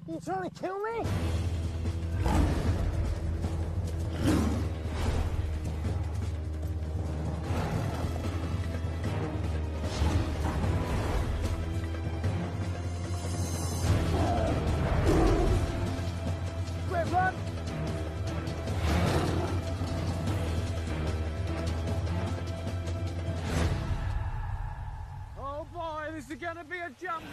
You trying to kill me? Quick, run! Oh boy, this is gonna be a jump!